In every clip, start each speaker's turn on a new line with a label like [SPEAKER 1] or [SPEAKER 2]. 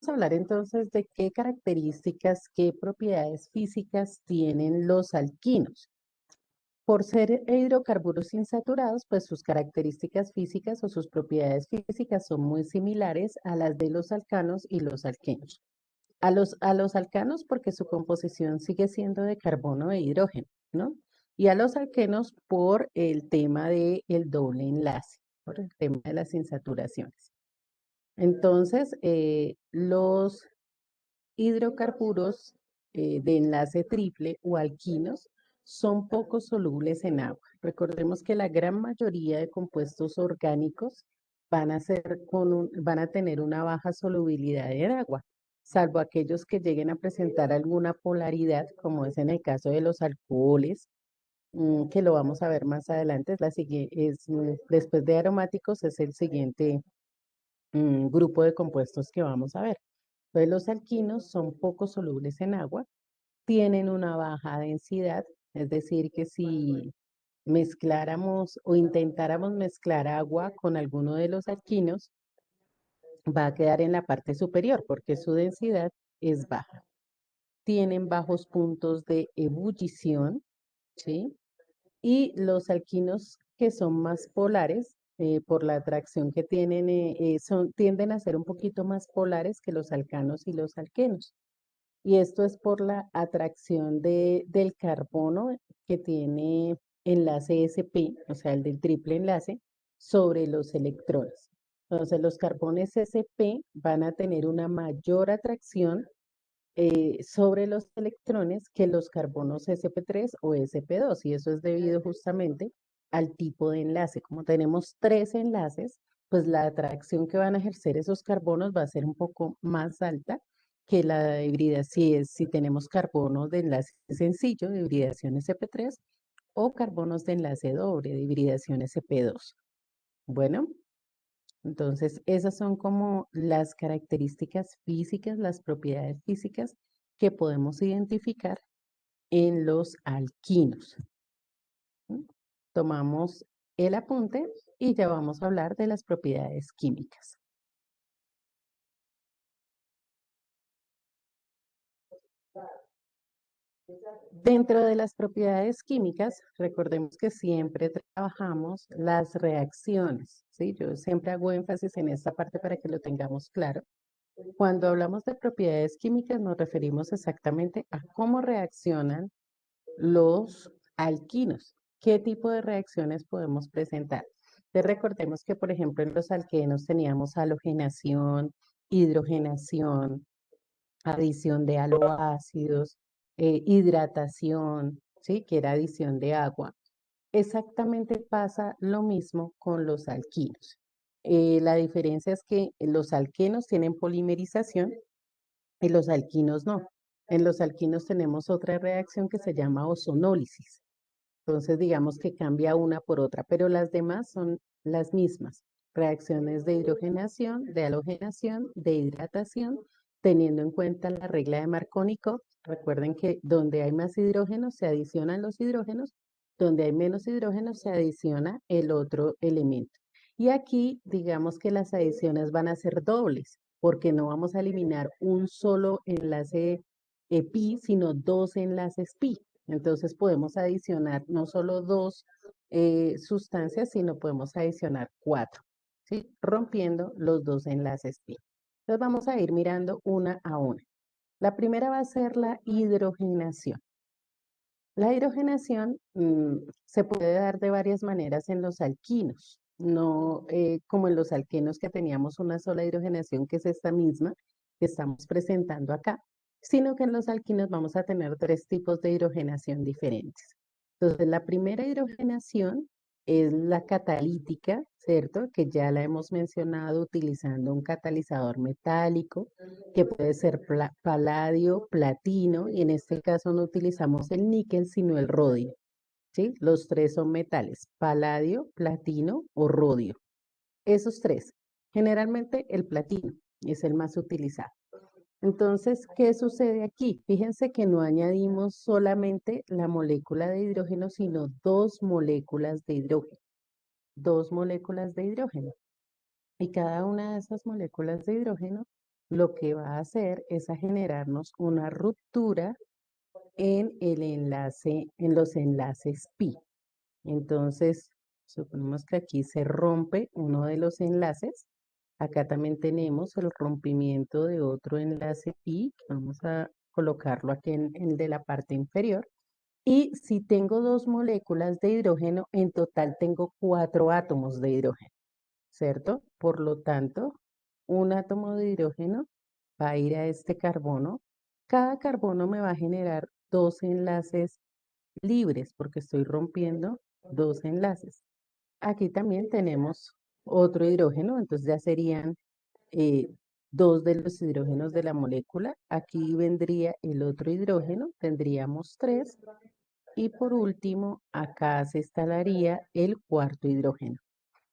[SPEAKER 1] a hablar entonces de qué características, qué propiedades físicas tienen los alquinos. Por ser hidrocarburos insaturados, pues sus características físicas o sus propiedades físicas son muy similares a las de los alcanos y los alquenos. A los alcanos porque su composición sigue siendo de carbono e hidrógeno, ¿no? Y a los alquenos por el tema del doble enlace, por el tema de las insaturaciones. Entonces, los hidrocarburos de enlace triple o alquinos son poco solubles en agua. Recordemos que la gran mayoría de compuestos orgánicos van a tener una baja solubilidad en agua, salvo aquellos que lleguen a presentar alguna polaridad, como es en el caso de los alcoholes, que lo vamos a ver más adelante. Después de aromáticos es el siguiente grupo de compuestos que vamos a ver. Entonces, los alquinos son poco solubles en agua, tienen una baja densidad, es decir, que si mezcláramos o intentáramos mezclar agua con alguno de los alquinos, va a quedar en la parte superior porque su densidad es baja. Tienen bajos puntos de ebullición, ¿sí? Y los alquinos que son más polares, por la atracción que tienen, tienden a ser un poquito más polares que los alcanos y los alquenos. Y esto es por la atracción del carbono que tiene enlace sp, o sea, el del triple enlace, sobre los electrones. Entonces, los carbones sp van a tener una mayor atracción sobre los electrones que los carbonos sp3 o sp2, y eso es debido justamente al tipo de enlace. Como tenemos tres enlaces, pues la atracción que van a ejercer esos carbonos va a ser un poco más alta que la de hibridación, si tenemos carbonos de enlace sencillo de hibridación sp3 o carbonos de enlace doble de hibridación sp2. Bueno, entonces, esas son como las características físicas, las propiedades físicas que podemos identificar en los alquinos. ¿Sí? Tomamos el apunte y ya vamos a hablar de las propiedades químicas. Dentro de las propiedades químicas, recordemos que siempre trabajamos las reacciones, ¿sí? Yo siempre hago énfasis en esta parte para que lo tengamos claro. Cuando hablamos de propiedades químicas, nos referimos exactamente a cómo reaccionan los alquinos. ¿Qué tipo de reacciones podemos presentar? Entonces, recordemos que, por ejemplo, en los alquenos teníamos halogenación, hidrogenación, adición de aloácidos, hidratación, ¿sí? Que era adición de agua. Exactamente pasa lo mismo con los alquinos. La diferencia es que los alquenos tienen polimerización y los alquinos no. En los alquinos tenemos otra reacción que se llama ozonólisis. Entonces, digamos que cambia una por otra, pero las demás son las mismas. Reacciones de hidrogenación, de halogenación, de hidratación, teniendo en cuenta la regla de Marconi-Cook. Recuerden que donde hay más hidrógenos se adicionan los hidrógenos, donde hay menos hidrógenos se adiciona el otro elemento. Y aquí, digamos que las adiciones van a ser dobles, porque no vamos a eliminar un solo enlace pi, sino dos enlaces pi. Entonces podemos adicionar no solo dos sustancias, sino podemos adicionar cuatro, ¿sí? Rompiendo los dos enlaces pi. Entonces vamos a ir mirando una a una. La primera va a ser la hidrogenación. La hidrogenación se puede dar de varias maneras en los alquinos, no como en los alquenos que teníamos una sola hidrogenación, que es esta misma que estamos presentando acá, sino que en los alquinos vamos a tener tres tipos de hidrogenación diferentes. Entonces, la primera hidrogenación es la catalítica, ¿cierto? Que ya la hemos mencionado utilizando un catalizador metálico, que puede ser paladio, platino, y en este caso no utilizamos el níquel, sino el rodio, ¿sí? Los tres son metales, paladio, platino o rodio. Esos tres. Generalmente el platino es el más utilizado. Entonces, ¿qué sucede aquí? Fíjense que no añadimos solamente la molécula de hidrógeno, sino dos moléculas de hidrógeno. Dos moléculas de hidrógeno. Y cada una de esas moléculas de hidrógeno lo que va a hacer es a generarnos una ruptura en el enlace, en los enlaces pi. Entonces, suponemos que aquí se rompe uno de los enlaces. Acá también tenemos el rompimiento de otro enlace pi, que vamos a colocarlo aquí en el de la parte inferior. Y si tengo dos moléculas de hidrógeno, en total tengo 4 átomos de hidrógeno, ¿cierto? Por lo tanto, un átomo de hidrógeno va a ir a este carbono. Cada carbono me va a generar dos enlaces libres porque estoy rompiendo dos enlaces. Aquí también tenemos otro hidrógeno, entonces ya serían eh, dos de los hidrógenos de la molécula. Aquí vendría el otro hidrógeno, tendríamos tres. Y por último, acá se instalaría el cuarto hidrógeno,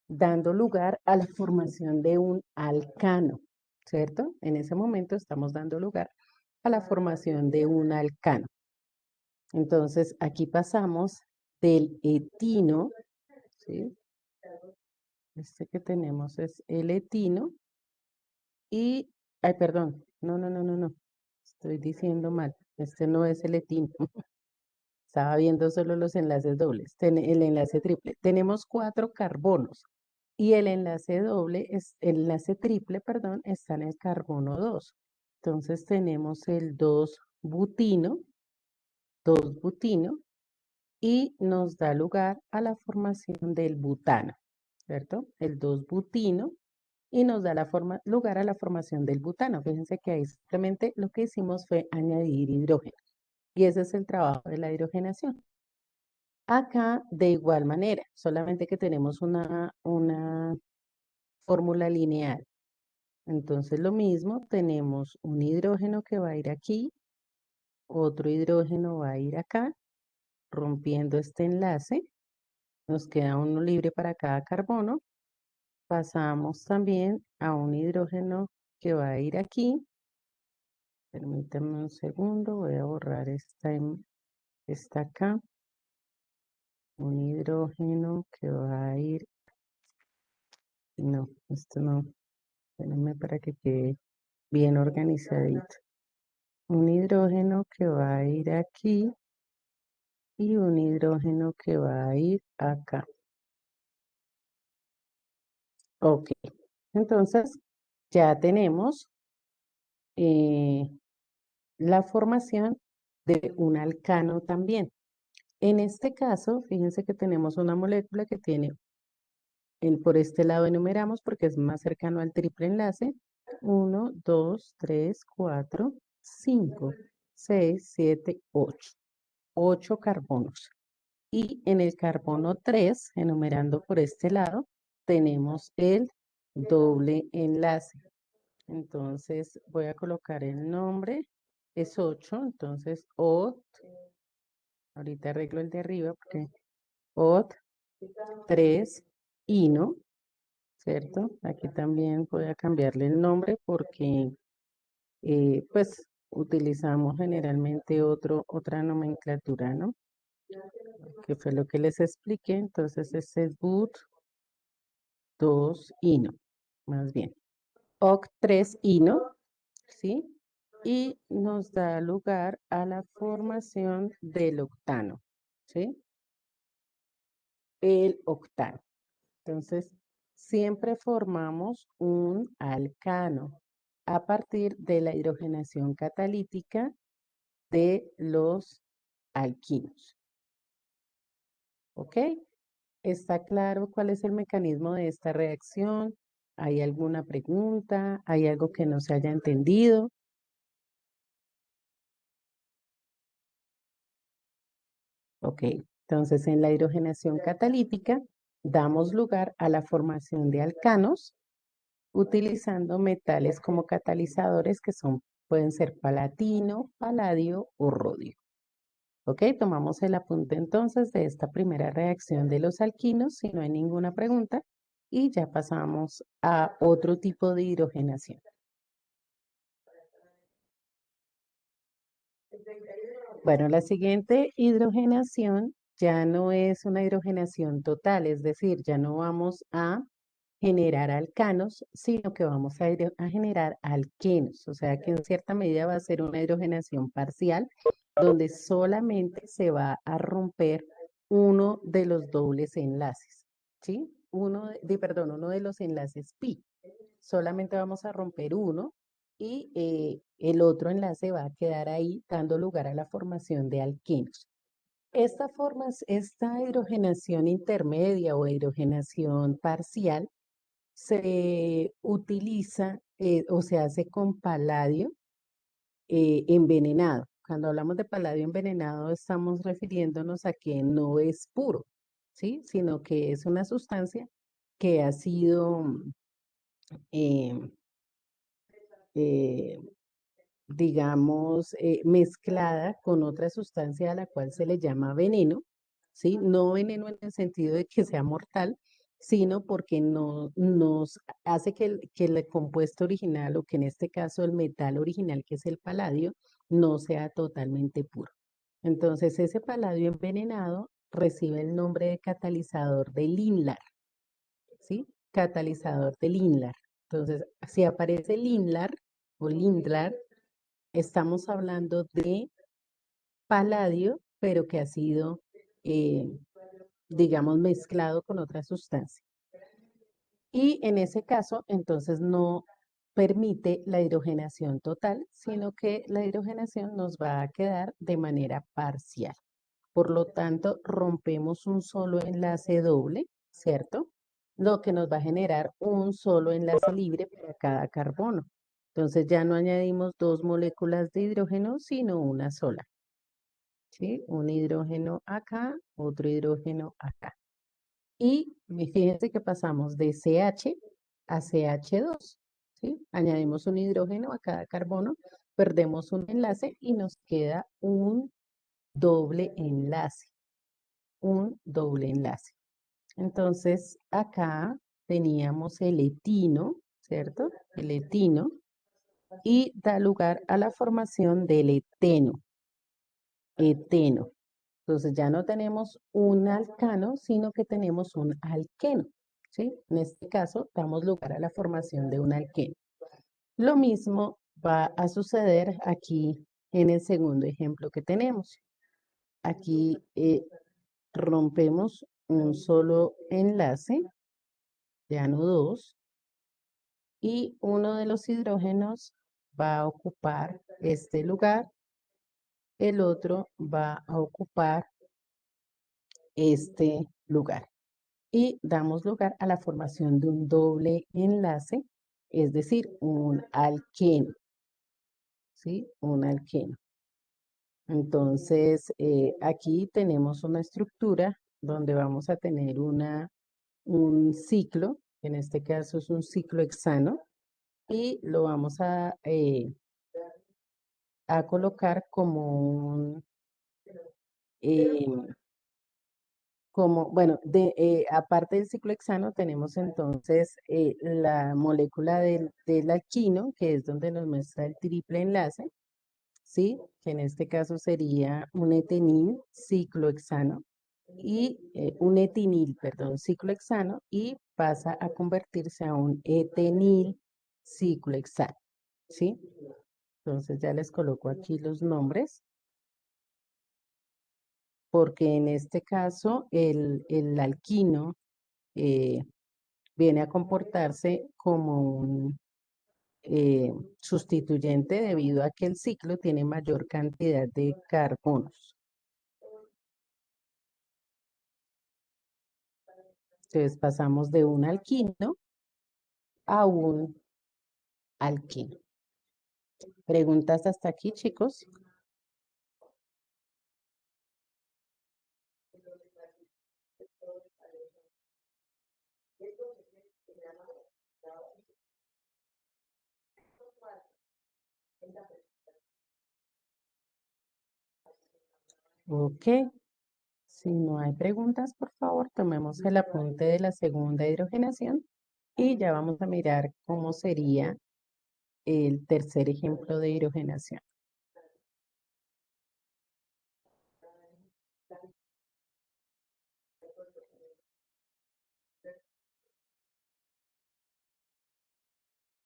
[SPEAKER 1] dando lugar a la formación de un alcano, ¿cierto? En ese momento estamos dando lugar a la formación de un alcano. Entonces, aquí pasamos del etino, ¿sí? Este que tenemos es el etino y, ay, perdón, no, estoy diciendo mal, este no es el etino, estaba viendo solo los enlaces dobles, el enlace triple. Tenemos 4 carbonos y el enlace doble, el enlace triple, perdón, está en el carbono 2. Entonces tenemos el 2-butino, 2-butino, y nos da lugar a la formación del butano, ¿cierto? El 2-butino y nos da lugar a la formación del butano. Fíjense que ahí simplemente lo que hicimos fue añadir hidrógeno y ese es el trabajo de la hidrogenación. Acá de igual manera, solamente que tenemos una fórmula lineal. Entonces lo mismo, tenemos un hidrógeno que va a ir aquí, otro hidrógeno va a ir acá, rompiendo este enlace. Nos queda uno libre para cada carbono. Pasamos también a un hidrógeno que va a ir aquí. Permítanme un segundo, voy a borrar esta acá. Un hidrógeno que va a ir, no, esto no, espérenme para que quede bien organizadito. Un hidrógeno que va a ir aquí y un hidrógeno que va a ir acá. Ok, entonces ya tenemos eh, la formación de un alcano también. En este caso, fíjense que tenemos una molécula que tiene, por este lado enumeramos porque es más cercano al triple enlace, 1, 2, 3, 4, 5, 6, 7, 8. 8 carbonos. Y en el carbono 3, enumerando por este lado, tenemos el doble enlace. Entonces voy a colocar el nombre, es 8, entonces OT, ahorita arreglo el de arriba porque OT 3 INO, ¿cierto? Aquí también voy a cambiarle el nombre porque pues utilizamos generalmente otra nomenclatura, ¿no? Que fue lo que les expliqué, entonces este es BUT 2 INO, más bien. OC 3 INO, ¿sí? Y nos da lugar a la formación del octano, ¿sí? El octano. Entonces, siempre formamos un alcano a partir de la hidrogenación catalítica de los alquinos. ¿Ok? ¿Está claro cuál es el mecanismo de esta reacción? ¿Hay alguna pregunta? ¿Hay algo que no se haya entendido? Ok, entonces en la hidrogenación catalítica damos lugar a la formación de alcanos utilizando metales como catalizadores que pueden ser palatino, paladio o rodio. Ok, tomamos el apunte entonces de esta primera reacción de los alquinos, si no hay ninguna pregunta, y ya pasamos a otro tipo de hidrogenación. Bueno, la siguiente hidrogenación ya no es una hidrogenación total, es decir, ya no vamos a generar alcanos, sino que vamos a generar alquenos. O sea que en cierta medida va a ser una hidrogenación parcial, donde solamente se va a romper uno de los dobles enlaces, ¿sí? Uno de los enlaces pi. Solamente vamos a romper uno y el otro enlace va a quedar ahí dando lugar a la formación de alquenos. Esta hidrogenación intermedia o hidrogenación parcial se utiliza o se hace con paladio envenenado. Cuando hablamos de paladio envenenado, estamos refiriéndonos a que no es puro, ¿sí? Sino que es una sustancia que ha sido, em, eh, digamos, mezclada con otra sustancia a la cual se le llama veneno, ¿sí? No veneno en el sentido de que sea mortal, sino porque no, nos hace que el compuesto original, o que en este caso el metal original, que es el paladio, no sea totalmente puro. Entonces, ese paladio envenenado recibe el nombre de catalizador de Lindlar, ¿sí? Catalizador de Lindlar. Entonces, si aparece Lindlar o Lindlar, estamos hablando de paladio, pero que ha sido, eh, digamos, mezclado con otra sustancia. Y en ese caso, entonces no permite la hidrogenación total, sino que la hidrogenación nos va a quedar de manera parcial. Por lo tanto, rompemos un solo enlace doble, ¿cierto? Lo que nos va a generar un solo enlace libre para cada carbono. Entonces ya no añadimos dos moléculas de hidrógeno, sino una sola, ¿sí? Un hidrógeno acá, otro hidrógeno acá. Y fíjense que pasamos de CH a CH2, ¿sí? Añadimos un hidrógeno a cada carbono, perdemos un enlace y nos queda doble enlace, un doble enlace. Entonces, acá teníamos el etino, ¿cierto? El etino, y da lugar a la formación del eteno, eteno. Entonces ya no tenemos un alcano, sino que tenemos un alqueno, ¿sí? En este caso, damos lugar a la formación de un alqueno. Lo mismo va a suceder aquí en el segundo ejemplo que tenemos. Aquí rompemos un solo enlace, ya no dos, y uno de los hidrógenos va a ocupar este lugar, el otro va a ocupar este lugar. Y damos lugar a la formación de un doble enlace, es decir, un alqueno, ¿sí? Un alqueno. Entonces, aquí tenemos una estructura donde vamos a tener un ciclo, en este caso es un ciclo hexano, y lo vamos a colocar eh, bueno, aparte del ciclo hexano tenemos entonces la molécula del alquino, que es donde nos muestra el triple enlace, ¿sí? Que en este caso sería un etenil ciclohexano y un etinil, perdón, ciclohexano, y pasa a convertirse a un etenil ciclohexano, ¿sí? Entonces ya les coloco aquí los nombres, porque en este caso el alquino eh, viene a comportarse como un sustituyente debido a que el ciclo tiene mayor cantidad de carbonos. Entonces pasamos de un alquino a un alquino. ¿Preguntas hasta aquí, chicos? Ok. Si no hay preguntas, por favor, tomemos el apunte de la segunda hidrogenación y ya vamos a mirar cómo sería el tercer ejemplo de hidrogenación.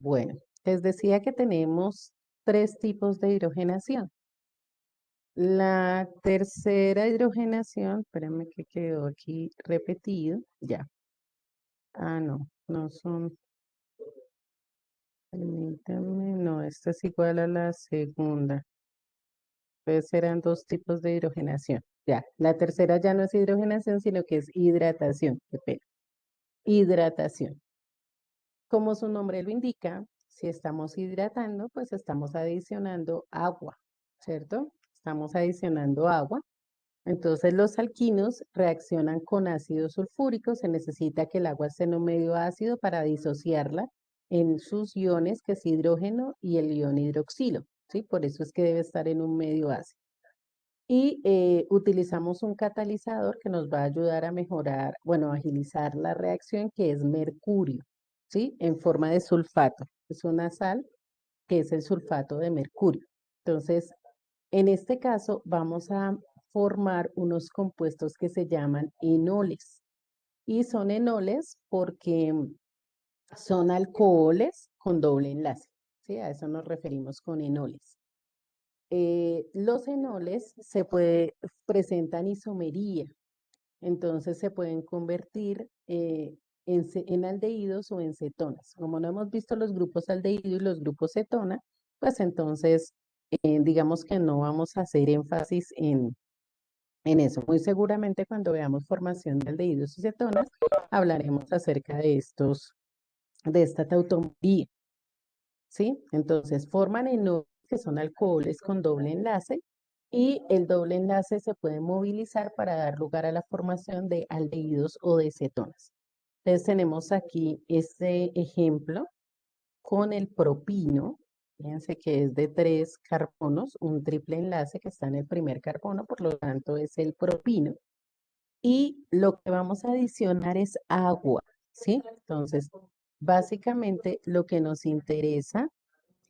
[SPEAKER 1] Bueno, les decía que tenemos tres tipos de hidrogenación. La tercera hidrogenación, espérame que quedó aquí repetido, ya. Ah, no, no son, permítame, no, esta es igual a la segunda. Entonces serán dos tipos de hidrogenación. Ya, la tercera ya no es hidrogenación, sino que es hidratación. Qué pena. Hidratación. Como su nombre lo indica, si estamos hidratando, pues estamos adicionando agua, ¿cierto? Estamos adicionando agua. Entonces los alquinos reaccionan con ácido sulfúrico. Se necesita que el agua esté en un medio ácido para disociarla en sus iones, que es hidrógeno y el ion hidroxilo, ¿sí? Por eso es que debe estar en un medio ácido. Y utilizamos un catalizador que nos va a ayudar a mejorar, bueno, a agilizar la reacción, que es mercurio, ¿sí? En forma de sulfato. Es una sal que es el sulfato de mercurio. Entonces, en este caso, vamos a formar unos compuestos que se llaman enoles. Y son enoles porque son alcoholes con doble enlace, ¿sí? A eso nos referimos con enoles. Los enoles presentan isomería, entonces se pueden convertir en aldehídos o en cetonas. Como no hemos visto los grupos aldehído y los grupos cetona, pues entonces digamos que no vamos a hacer énfasis en eso. Muy seguramente cuando veamos formación de aldehídos y cetonas, hablaremos acerca de esta tautomería, ¿sí? Entonces forman enoles, que son alcoholes con doble enlace, y el doble enlace se puede movilizar para dar lugar a la formación de aldehídos o de cetonas. Entonces tenemos aquí este ejemplo con el propino. Fíjense que es de 3 carbonos, un triple enlace que está en el primer carbono, por lo tanto es el propino. Y lo que vamos a adicionar es agua, ¿sí? Entonces, básicamente lo que nos interesa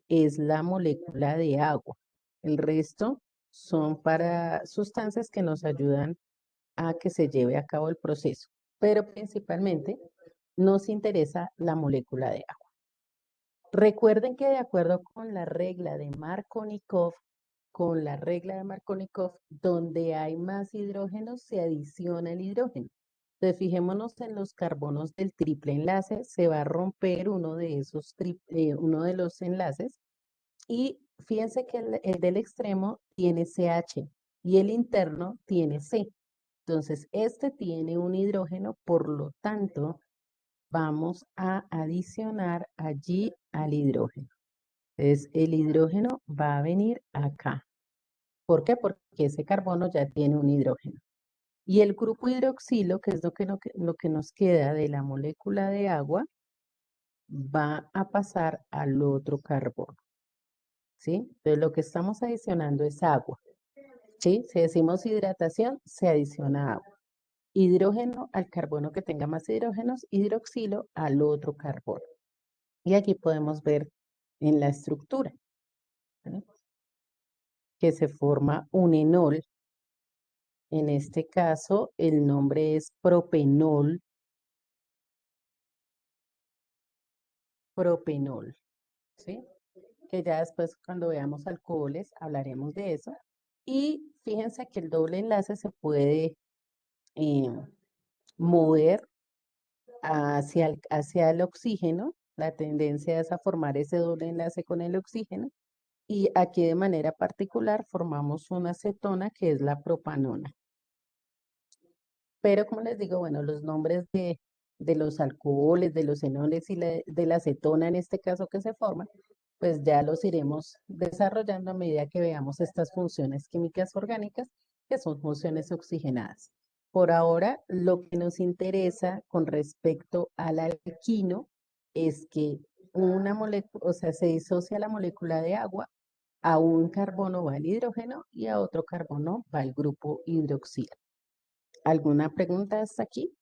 [SPEAKER 1] es la molécula de agua. El resto son para sustancias que nos ayudan a que se lleve a cabo el proceso, pero principalmente nos interesa la molécula de agua. Recuerden que de acuerdo con la regla de Markovnikov, donde hay más hidrógeno, se adiciona el hidrógeno. Entonces, fijémonos en los carbonos del triple enlace, se va a romper uno de los enlaces, y fíjense que el del extremo tiene CH y el interno tiene C. Entonces, este tiene un hidrógeno, por lo tanto, vamos a adicionar allí al hidrógeno. Entonces, el hidrógeno va a venir acá. ¿Por qué? Porque ese carbono ya tiene un hidrógeno. Y el grupo hidroxilo, que es lo que nos queda de la molécula de agua, va a pasar al otro carbono, ¿sí? Entonces, lo que estamos adicionando es agua, ¿sí? Si decimos hidratación, se adiciona agua. Hidrógeno al carbono que tenga más hidrógenos, hidroxilo al otro carbono. Y aquí podemos ver en la estructura, ¿sí? Que se forma un enol. En este caso, el nombre es propenol, ¿sí? Que ya después cuando veamos alcoholes hablaremos de eso. Y fíjense que el doble enlace se puede eh, mover hacia el oxígeno. La tendencia es a formar ese doble enlace con el oxígeno. Y aquí de manera particular formamos una cetona, que es la propanona. Pero como les digo, bueno, los nombres de los alcoholes, de los enoles y de la acetona en este caso que se forman, pues ya los iremos desarrollando a medida que veamos estas funciones químicas orgánicas, que son funciones oxigenadas. Por ahora, lo que nos interesa con respecto al alquino es que una molécula, o sea, se disocia la molécula de agua, a un carbono va el hidrógeno y a otro carbono va el grupo hidroxilo. ¿Alguna pregunta hasta aquí?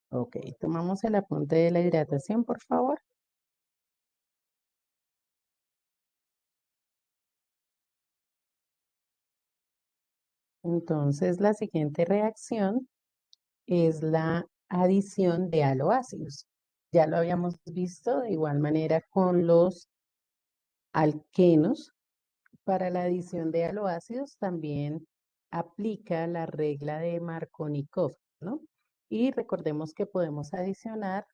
[SPEAKER 1] Ok, tomamos el apunte de la hidratación, por favor. Entonces, la siguiente reacción es la adición de haloácidos. Ya lo habíamos visto de igual manera con los alquenos. Para la adición de haloácidos también aplica la regla de Markovnikov, ¿no? Y recordemos que podemos adicionar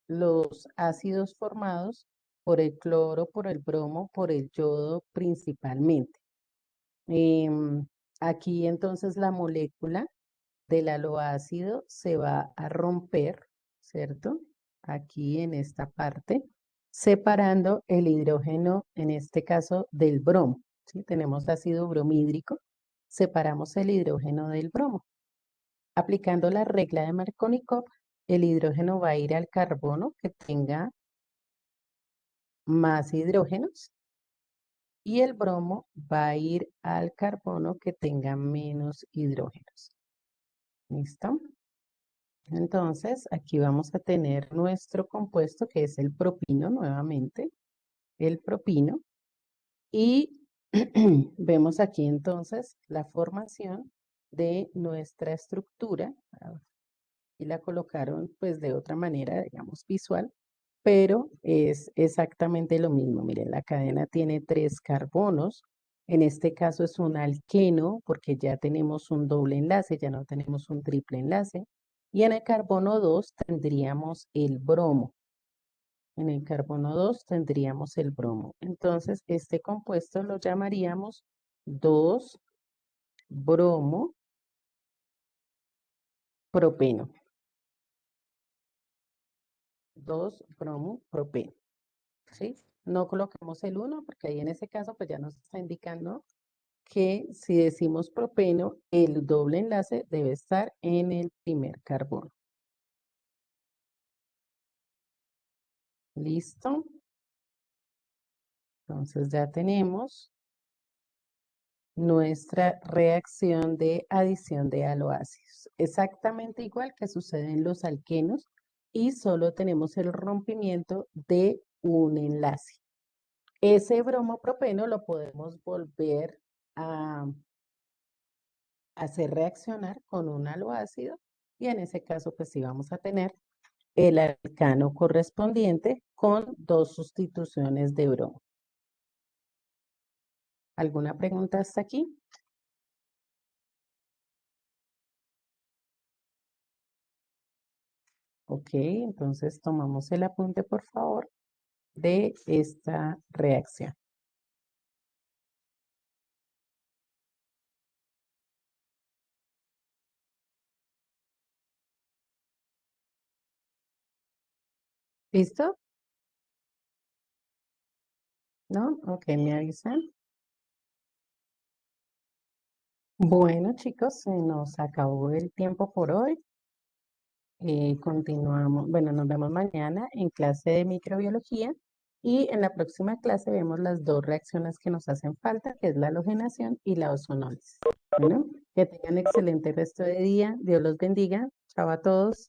[SPEAKER 1] los ácidos formados por el cloro, por el bromo, por el yodo principalmente. Em, Aquí entonces la molécula del aloácido se va a romper, ¿cierto? Aquí en esta parte, separando el hidrógeno, en este caso, del bromo, ¿sí? Tenemos ácido bromhídrico, separamos el hidrógeno del bromo. Aplicando la regla de Markovnikov, el hidrógeno va a ir al carbono que tenga más hidrógenos y el bromo va a ir al carbono que tenga menos hidrógenos. ¿Listo? Entonces, aquí vamos a tener nuestro compuesto que es el propino nuevamente, el propino. Y vemos aquí entonces la formación de nuestra estructura. Y la colocaron pues de otra manera, digamos, visual, pero es exactamente lo mismo. Miren, la cadena tiene 3 carbonos. En este caso es un alqueno porque ya tenemos un doble enlace, ya no tenemos un triple enlace. Y en el carbono 2 tendríamos el bromo. En el carbono 2 tendríamos el bromo. Entonces, este compuesto lo llamaríamos 2-bromo propeno. 2-bromo propeno. ¿Sí? No colocamos el 1 porque ahí en ese caso pues ya nos está indicando que si decimos propeno, el doble enlace debe estar en el primer carbono. ¿Listo? Entonces ya tenemos nuestra reacción de adición de haloácidos. Exactamente igual que sucede en los alquenos y solo tenemos el rompimiento de un enlace. Ese bromopropeno lo podemos volver a hacer reaccionar con un haloácido y en ese caso pues sí vamos a tener el alcano correspondiente con 2 sustituciones de bromo. ¿Alguna pregunta hasta aquí? Ok, entonces tomamos el apunte por favor de esta reacción. ¿Listo? ¿No? Ok, me avisan. Bueno, chicos, se nos acabó el tiempo por hoy. Continuamos, bueno, nos vemos mañana en clase de microbiología y en la próxima clase vemos las 2 reacciones que nos hacen falta, que es la halogenación y la ozonólisis. Bueno, que tengan excelente resto de día. Dios los bendiga. Chao a todos.